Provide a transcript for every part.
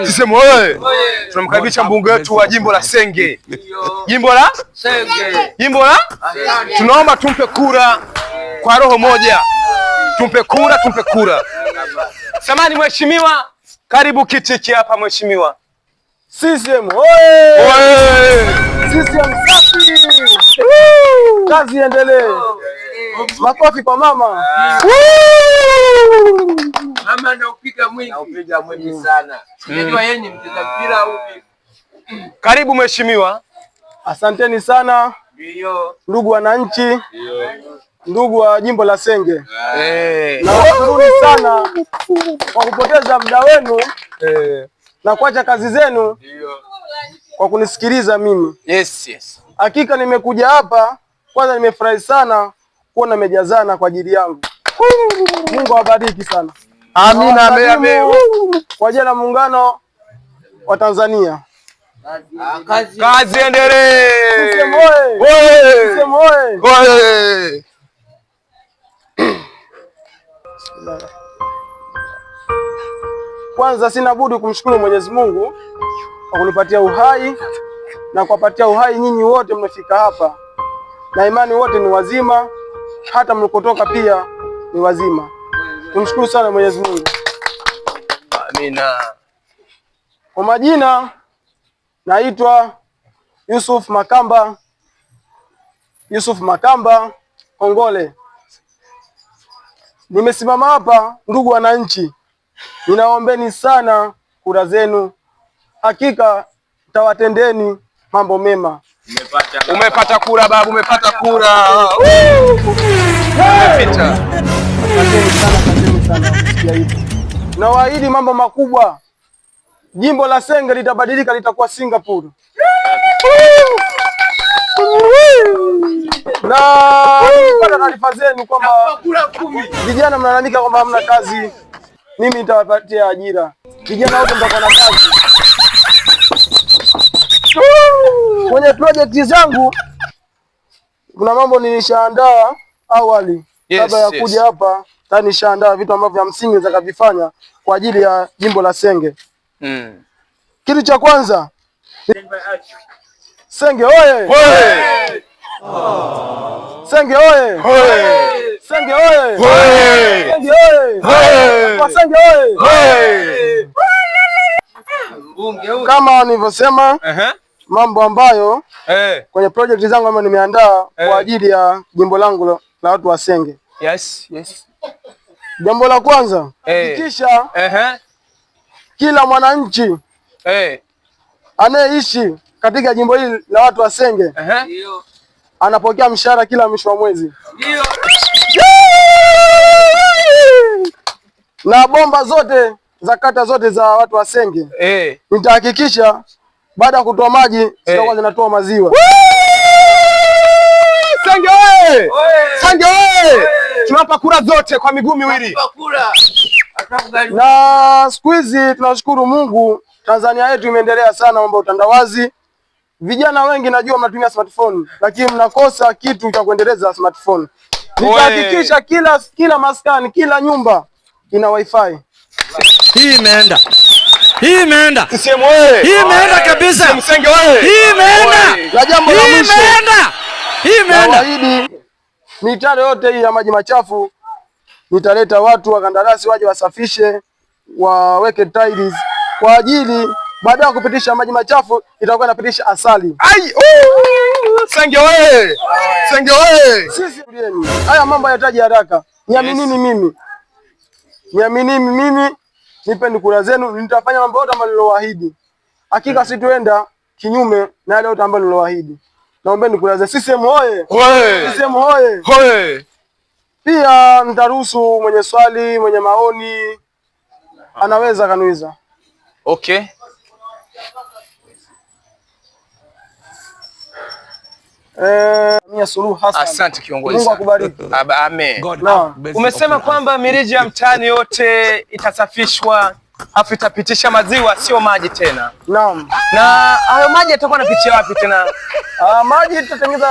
CCM oye! Tunamkaribisha mbunge wetu wa jimbo la Senge. Jimbo la Senge. Jimbo la? Tunaomba tumpe kura kwa roho moja. Tumpe kura. Samani mheshimiwa, karibu kiti hapa mheshimiwa. CCM oye! CCM safi! Kazi iendelee. Makofi kwa mama. Mama naupiga mwingi sana. Unajua yeye ni mcheza mpira au vipi? Karibu mheshimiwa. Asanteni sana. Ndio. Ndugu wananchi. Ndio. Ndugu wa jimbo la Senge. Na washukuruni sana kwa kupoteza muda wenu na kuacha kazi zenu kwa kunisikiliza mimi. Yes. Hakika nimekuja hapa, kwanza nimefurahi sana kuona mmejazana kwa ajili yangu. Mungu awabariki sana. Amina, amen. Kwa jina la Muungano wa Tanzania. Kazi endelee. CCM oye! CCM oye! Kwanza sina budi kumshukuru Mwenyezi Mungu kwa kunipatia uhai na kuwapatia uhai nyinyi wote mmefika hapa, na imani wote ni wazima, hata mlikotoka pia ni wazima. Tumshukuru sana Mwenyezi Mungu. Amina. Kwa majina naitwa Yusuf Makamba Kongole. Nimesimama hapa, ndugu wananchi, ninaombeni sana kura zenu. Hakika tawatendeni mambo mema. Umepata kura babu, umepata kura. Umepita. Asanteni sana. Nawaahidi mambo makubwa. Jimbo la Senge litabadilika, litakuwa Singapore. Na nipata taarifa zenu kwamba vijana mnalalamika kwamba hamna kazi. Mimi nitawapatia ajira. Vijana wote mtakuwa na kazi. Kwenye project zangu kuna mambo nilishaandaa awali kabla ya kuja hapa. Tani nishaandaa vitu ambavyo vya msingi nitakavifanya kwa ajili ya jimbo la Senge. Kitu cha kwanza, Senge oye! Senge oye! Senge oye! Senge oye! Kwa Senge oye! Kama nilivyosema, mambo ambayo kwenye project zangu ambayo nimeandaa kwa ajili ya jimbo langu la watu wa Senge. Yes. Jambo la kwanza, hakikisha kila mwananchi anayeishi katika jimbo hili la watu wa Senge anapokea mshahara kila mwisho wa mwezi. Na bomba zote za kata zote za watu wa Senge nitahakikisha baada ya kutoa maji zitakuwa zinatoa maziwa. Senge oye! Senge oye! Tunapa kura zote kwa miguu miwili. Na siku hizi tunashukuru Mungu, Tanzania yetu imeendelea sana mambo ya utandawazi. Vijana wengi najua mnatumia smartphone, lakini mnakosa kitu cha kuendeleza smartphone. Nitahakikisha kila maskani, kila nyumba ina wifi. Hii imeenda. CCM oye! Hii imeenda kabisa. Senge oye! Hii imeenda. Na jambo la mwisho. Hii imeenda. Naahidi mitaro yote hii ya maji machafu nitaleta watu wa kandarasi waje wasafishe, waweke tiles kwa ajili baada ya kupitisha maji machafu itakuwa inapitisha asali. Senge oye! Senge oye! Sisi haya mambo hayataji haraka. Niaminini mimi. Nipeni kura zenu, nitafanya mambo yote ambayo nilowaahidi. Hakika sitoenda kinyume na yale yote ambayo nilowaahidi. Naombeni kura zenu. CCM oye! CCM oye! Pia nitaruhusu mwenye swali, mwenye maoni anaweza kanuiza. Okay. Samia Suluhu Hassan. Asante kiongozi. Mungu akubariki. Amen. Umesema kwamba mirija ya mtaani yote itasafishwa afu itapitisha maziwa, sio maji tena. Naam. Na hayo maji yatakuwa yanapitia wapi tena? Maji tutatengeneza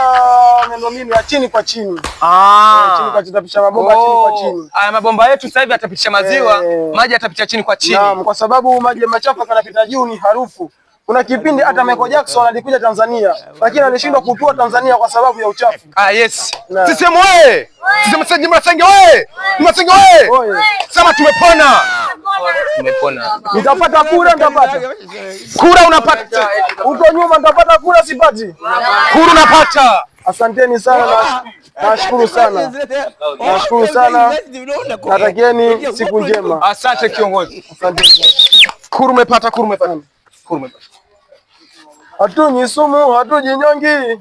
miundombinu ya chini kwa chini. Chini kwa chini, tutapisha mabomba chini kwa chini. Haya mabomba yetu sasa hivi yatapitisha maziwa, maji yatapitia chini kwa chini. Naam, kwa sababu maji machafu yanapita juu, ni harufu. Kuna kipindi hata Michael Jackson alikuja Tanzania, lakini alishindwa kutua Tanzania kwa sababu ya uchafu. Yes. CCM wewe! CCM Jimbo la Senge wewe! Jimbo la Senge wewe! Sema tumepona. Tumepona. Nitapata kura, nitapata. Kura unapata. Huko nyuma nitapata kura, sipati. Kura unapata. Asanteni sana na nashukuru sana. Nashukuru sana. Natakieni siku njema. Asante kiongozi. Asante. Kura umepata, kura umepata. Kura umepata. Hatunywi sumu, hatujinyongi.